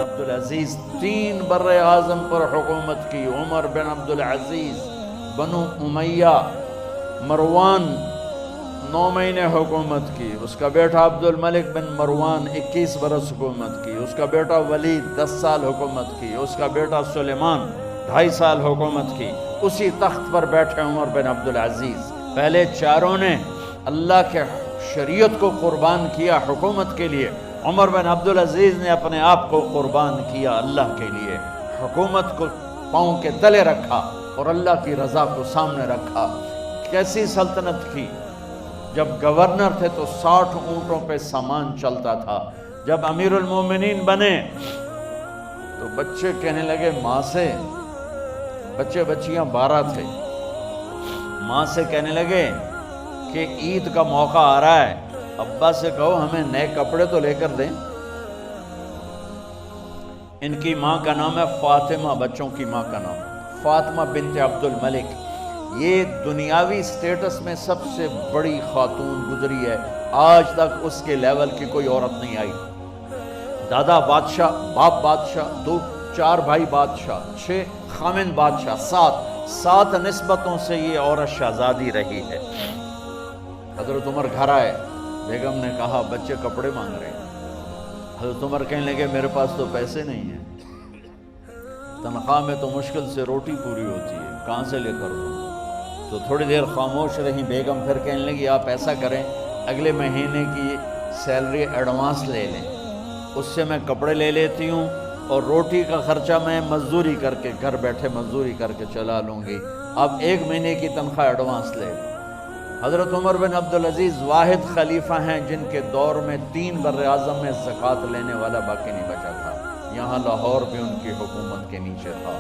عبدالعزیز 3 بر اعظم پر حکومت کی، عمر بن عبدالعزیز، بنو امیہ، مروان 9 مہینے حکومت کی، اس کا بیٹا عبد الملک بن مروان 21 برس حکومت کی، اس کا بیٹا ولید 10 سال حکومت کی، اس کا بیٹا سلیمان 2.5 سال حکومت کی۔ اسی تخت پر بیٹھے عمر بن عبدالعزیز۔ پہلے چاروں نے اللہ کے شریعت کو قربان کیا حکومت کے لیے، عمر بن عبدالعزیز نے اپنے آپ کو قربان کیا اللہ کے لیے، حکومت کو پاؤں کے تلے رکھا اور اللہ کی رضا کو سامنے رکھا۔ کیسی سلطنت کی؟ جب گورنر تھے تو 60 اونٹوں پہ سامان چلتا تھا۔ جب امیر المومنین بنے تو بچے کہنے لگے ماں سے، بچے بچیاں 12 تھے، ماں سے کہنے لگے کہ عید کا موقع آ رہا ہے، ابا سے کہو ہمیں نئے کپڑے تو لے کر دیں۔ ان کی ماں کا نام ہے فاطمہ، بچوں کی ماں کا نام فاطمہ بنت عبد الملک۔ یہ دنیاوی سٹیٹس میں سب سے بڑی خاتون گزری ہے، آج تک اس کے لیول کی کوئی عورت نہیں آئی۔ دادا بادشاہ، باپ بادشاہ، 4 بھائی بادشاہ، 6 خامند بادشاہ، 7 نسبتوں سے یہ عورت شہزادی رہی ہے۔ حضرت عمر گھر آئے، بیگم نے کہا بچے کپڑے مانگ رہے ہیں۔ حضرت عمر کہنے لگے میرے پاس تو پیسے نہیں ہیں، تنخواہ میں تو مشکل سے روٹی پوری ہوتی ہے، کہاں سے لے کر دوں؟ تو تھوڑی دیر خاموش رہی بیگم، پھر کہنے لگی آپ ایسا کریں اگلے مہینے کی سیلری ایڈوانس لے لیں، اس سے میں کپڑے لے لیتی ہوں اور روٹی کا خرچہ میں مزدوری کر کے گھر بیٹھے مزدوری کر کے چلا لوں گی، آپ 1 مہینے کی تنخواہ ایڈوانس لے لیں۔ حضرت عمر بن عبدالعزیز واحد خلیفہ ہیں جن کے دور میں 3 بر اعظم میں زکوٰۃ لینے والا باقی نہیں بچا تھا۔ یہاں لاہور بھی ان کی حکومت کے نیچے تھا،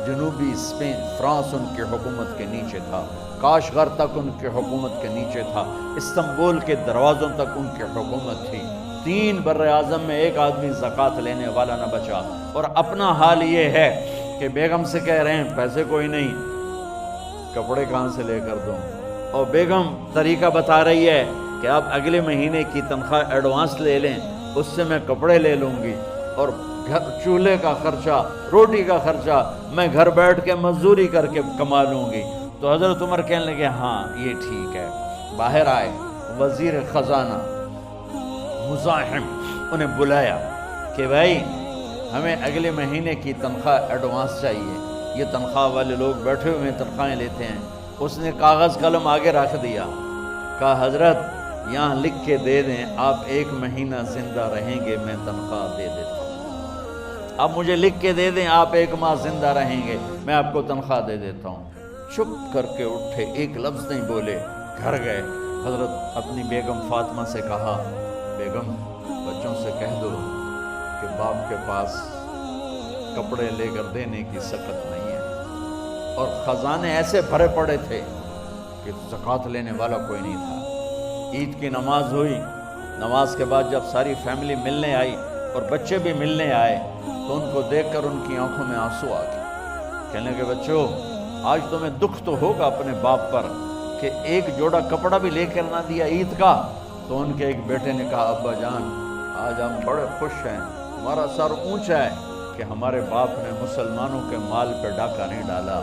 جنوبی اسپین فرانس ان کی حکومت کے نیچے تھا، کاشغر تک ان کی حکومت کے نیچے تھا، استنبول کے دروازوں تک ان کی حکومت تھی۔ 3 بر اعظم میں ایک آدمی زکوٰۃ لینے والا نہ بچا۔ اور اپنا حال یہ ہے کہ بیگم سے کہہ رہے ہیں پیسے کوئی نہیں، کپڑے کہاں سے لے کر دوں؟ اور بیگم طریقہ بتا رہی ہے کہ آپ اگلے مہینے کی تنخواہ ایڈوانس لے لیں، اس سے میں کپڑے لے لوں گی اور چولہے کا خرچہ، روٹی کا خرچہ میں گھر بیٹھ کے مزدوری کر کے کما لوں گی۔ تو حضرت عمر کہنے لگے ہاں یہ ٹھیک ہے۔ باہر آئے وزیر خزانہ مزاحم، انہیں بلایا کہ بھائی ہمیں اگلے مہینے کی تنخواہ ایڈوانس چاہیے، یہ تنخواہ والے لوگ بیٹھے ہوئے تنخواہیں لیتے ہیں۔ اس نے کاغذ قلم آگے رکھ دیا، کہا حضرت یہاں لکھ کے دے دیں آپ 1 مہینہ زندہ رہیں گے میں تنخواہ دے دیتا ہوں، آپ مجھے لکھ کے دے دیں آپ 1 ماہ زندہ رہیں گے میں آپ کو تنخواہ دے دیتا ہوں۔ چپ کر کے اٹھے، ایک لفظ نہیں بولے، گھر گئے۔ حضرت اپنی بیگم فاطمہ سے کہا بیگم بچوں سے کہہ دو کہ باپ کے پاس کپڑے لے کر دینے کی سخت نہیں ہے، اور خزانے ایسے بھرے پڑے تھے کہ زکوٰۃ لینے والا کوئی نہیں تھا۔ عید کی نماز ہوئی، نماز کے بعد جب ساری فیملی ملنے آئی اور بچے بھی ملنے آئے تو ان کو دیکھ کر ان کی آنکھوں میں آنسو آ گئے۔ کہنے لگے بچوں آج تمہیں دکھ تو ہوگا اپنے باپ پر کہ ایک جوڑا کپڑا بھی لے کر نہ دیا عید کا۔ تو ان کے ایک بیٹے نے کہا ابا جان آج ہم بڑے خوش ہیں، ہمارا سر اونچا ہے کہ ہمارے باپ نے مسلمانوں کے مال پہ ڈاکہ نہیں ڈالا،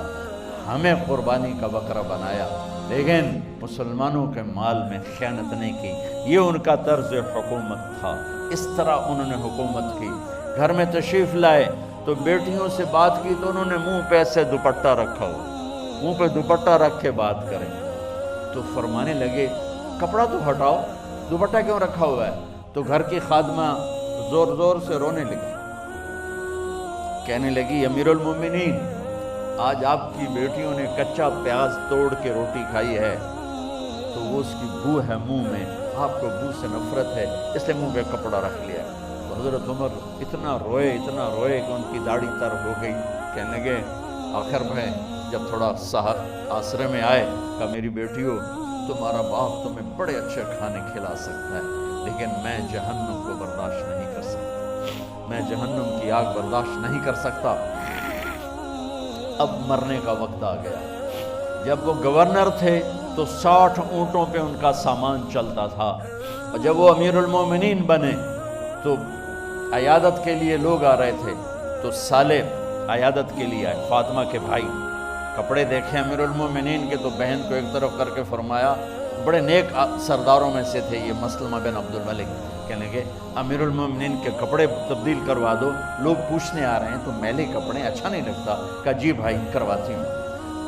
ہمیں قربانی کا بکرا بنایا، لیکن مسلمانوں کے مال میں خیانت نہیں کی۔ یہ ان کا طرز حکومت تھا، اس طرح انہوں نے حکومت کی۔ گھر میں تشریف لائے تو بیٹیوں سے بات کی تو انہوں نے منہ پہ ایسے دوپٹہ رکھا ہو، منہ پہ دوپٹہ رکھ کے بات کریں تو فرمانے لگے کپڑا تو ہٹاؤ، دوپٹہ کیوں رکھا ہوا ہے؟ تو گھر کی خادمہ زور زور سے رونے لگی، کہنے لگی امیر المومنین آج آپ کی بیٹیوں نے کچا پیاز توڑ کے روٹی کھائی ہے تو وہ اس کی بو ہے منہ میں، آپ کو بو سے نفرت ہے اس لیے منہ پہ کپڑا رکھ لیا۔ تو حضرت عمر اتنا روئے کہ ان کی داڑھی تر ہو گئی۔ کہنے لگے آخر میں جب تھوڑا آسرے میں آئے کہا میری بیٹیوں تمہارا باپ تمہیں بڑے اچھے کھانے کھلا سکتا ہے لیکن میں جہنم کو برداشت نہیں کر سکتا، میں جہنم کی آگ برداشت نہیں کر سکتا۔ اب مرنے کا وقت آ گیا۔ جب وہ گورنر تھے تو 60 اونٹوں پہ ان کا سامان چلتا تھا۔ اور جب وہ امیر المومنین بنے تو عیادت کے لیے لوگ آ رہے تھے، تو صالح عیادت کے لیے آئے، فاطمہ کے بھائی، کپڑے دیکھے امیر المومنین کے تو بہن کو ایک طرف کر کے فرمایا، بڑے نیک سرداروں میں سے تھے یہ مسلمہ بن عبد الملک، کہنے لگے امیر المومنین کے کپڑے تبدیل کروا دو، لوگ پوچھنے آ رہے ہیں تو میلے کپڑے اچھا نہیں لگتا۔ کہا جی بھائی کرواتی ہوں۔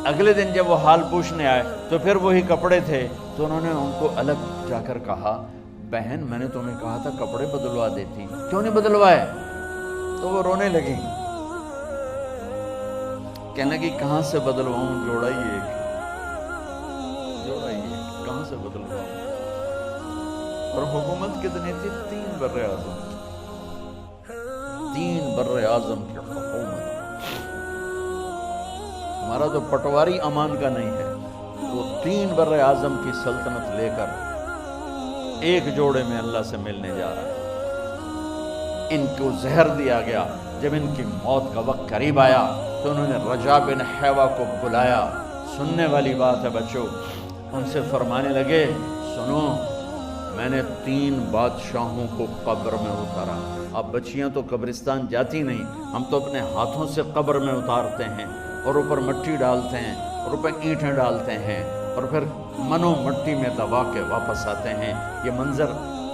اگلے دن جب وہ حال پوچھنے آئے تو پھر وہی کپڑے تھے، تو انہوں نے ان کو الگ جا کر کہا، بہن میں نے تمہیں کہا تھا کپڑے بدلوا دیتی، کیوں نہیں بدلوائے؟ تو وہ رونے لگی، کہنے لگی کہاں سے بدلواؤں، جوڑا ہی ایک، کہاں سے بدلواؤں؟ اور حکومت کتنی تھی؟ 3 بر اعظم، 3 بر اعظم کی حکومت۔ ہمارا تو پٹواری امان کا نہیں ہے، وہ 3 بر اعظم کی سلطنت لے کر ایک جوڑے میں اللہ سے ملنے جا رہا ہے۔ ان کو زہر دیا گیا، جب ان کی موت کا وقت قریب آیا تو انہوں نے رجا بن حیوہ کو بلایا۔ سننے والی بات ہے بچوں، ان سے فرمانے لگے، سنو میں نے 3 بادشاہوں کو قبر میں اتارا۔ اب بچیاں تو قبرستان جاتی نہیں، ہم تو اپنے ہاتھوں سے قبر میں اتارتے ہیں، اور اوپر مٹی ڈالتے ہیں، اور اوپر اینٹیں ڈالتے ہیں، اور پھر منو مٹی میں دبا کے واپس آتے ہیں۔ یہ منظر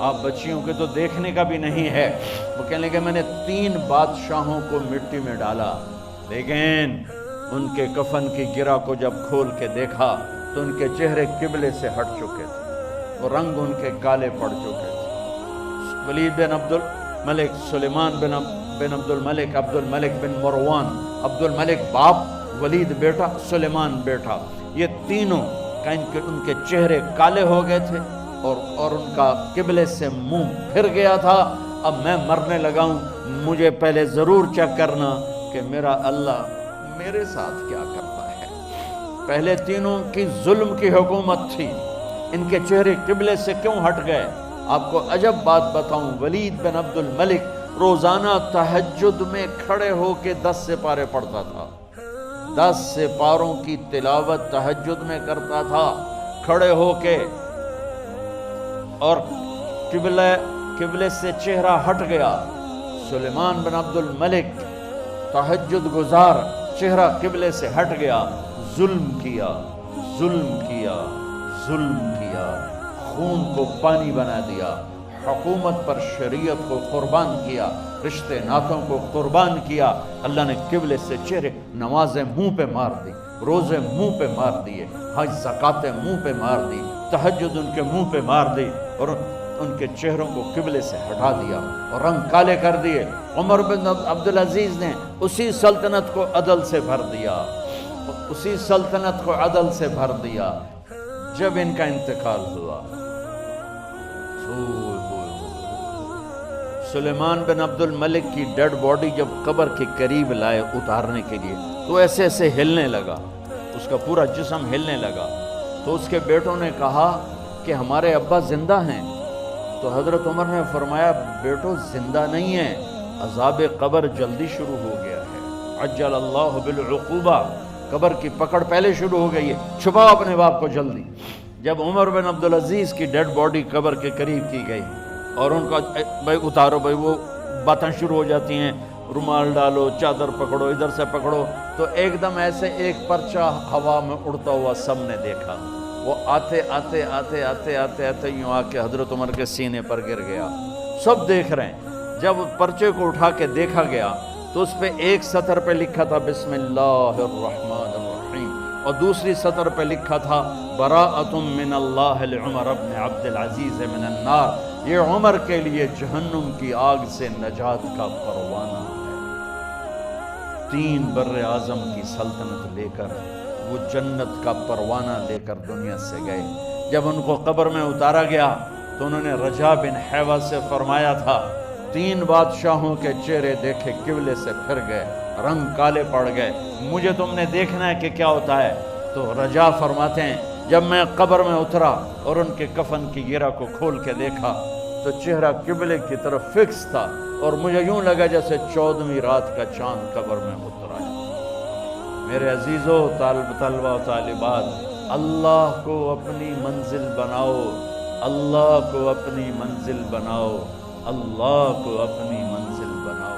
آپ بچیوں کے تو دیکھنے کا بھی نہیں ہے۔ وہ کہنے لگے میں نے 3 بادشاہوں کو مٹی میں ڈالا، لیکن ان کے کفن کی گرہ کو جب کھول کے دیکھا تو ان کے چہرے قبلے سے ہٹ چکے تھے، وہ رنگ ان کے کالے پڑ چکے تھے۔ ولید بن عبد الملک، سلیمان بن عبد الملک، عبد الملک بن مروان، عبد الملک باپ، ولید بیٹا، سلیمان بیٹا، یہ تینوں کا ان کے چہرے کالے ہو گئے تھے، اور ان کا قبلے سے منہ پھر گیا تھا۔ اب میں مرنے لگا ہوں، مجھے پہلے ضرور چیک کرنا کہ میرا اللہ میرے ساتھ کیا کرتا ہے۔ پہلے تینوں کی ظلم کی حکومت تھی، ان کے چہرے قبلے سے کیوں ہٹ گئے؟ آپ کو عجب بات بتاؤں، ولید بن عبد الملک روزانہ تہجد میں کھڑے ہو کے 10 سپارے پڑھتا تھا، 10 سپاروں کی تلاوت تہجد میں کرتا تھا کھڑے ہو کے، اور قبلے سے چہرہ ہٹ گیا۔ سلیمان بن عبد الملک تہجد گزار، چہرہ قبلے سے ہٹ گیا، ظلم کیا، ظلم کیا، ظلم کیا، خون کو پانی بنا دیا، حکومت پر شریعت کو قربان کیا، رشتے ناتوں کو قربان کیا۔ اللہ نے قبلے سے چہرے، نمازیں منہ پہ مار دی، روزے منہ پہ مار دیے، حج زکاتیں منہ پہ مار دی، تہجد ان کے منہ پہ مار دی، اور ان کے چہروں کو قبلے سے ہٹا دیا اور رنگ کالے کر دیے۔ عمر بن عبدالعزیز نے اسی سلطنت کو عدل سے بھر دیا، اسی سلطنت کو عدل سے بھر دیا۔ جب ان کا انتقال ہوا، سلیمان بن عبد الملک کی ڈیڈ باڈی جب قبر کے قریب لائے اتارنے کے لیے تو ایسے ایسے ہلنے لگا، اس کا پورا جسم ہلنے لگا۔ تو اس کے بیٹوں نے کہا کہ ہمارے ابا زندہ ہیں، تو حضرت عمر نے فرمایا بیٹو زندہ نہیں ہیں، عذاب قبر جلدی شروع ہو گیا ہے، عجل اللہ بالعقوبہ، قبر کی پکڑ پہلے شروع ہو گئی ہے، چھپاؤ اپنے باپ کو جلدی۔ جب عمر بن عبدالعزیز کی ڈیڈ باڈی قبر کے قریب کی گئی اور ان کا بھائی اتارو، بھائی وہ باتیں شروع ہو جاتی ہیں، رومال ڈالو، چادر پکڑو، ادھر سے پکڑو، تو ایک دم ایسے ایک پرچہ ہوا میں اڑتا ہوا سب نے دیکھا، وہ آتے آتے آتے آتے آتے آتے یوں آ کے حضرت عمر کے سینے پر گر گیا۔ سب دیکھ رہے ہیں۔ جب پرچے کو اٹھا کے دیکھا گیا تو اس پہ ایک سطر پہ لکھا تھا بسم اللہ الرحمن الرحیم، اور دوسری سطر پہ لکھا تھا براءۃ من اللہ لعمر بن عبد العزیز من النار، یہ عمر کے لیے جہنم کی آگ سے نجات کا پروانہ ہے۔ 3 بر اعظم کی سلطنت لے کر وہ جنت کا پروانہ لے کر دنیا سے گئے۔ جب ان کو قبر میں اتارا گیا تو انہوں نے رجا بن حیوہ سے فرمایا تھا 3 بادشاہوں کے چہرے دیکھے قبلے سے پھر گئے، رنگ کالے پڑ گئے، مجھے تم نے دیکھنا ہے کہ کیا ہوتا ہے۔ تو رجا فرماتے ہیں جب میں قبر میں اترا اور ان کے کفن کی گرہ کو کھول کے دیکھا تو چہرہ قبلے کی طرف فکس تھا، اور مجھے یوں لگا جیسے 14ویں رات کا چاند قبر میں اترا ہے۔ میرے عزیزو، طلبہ و طالبات، اللہ کو اپنی منزل بناؤ، اللہ کو اپنی منزل بناؤ، اللہ کو اپنی منزل بناؤ۔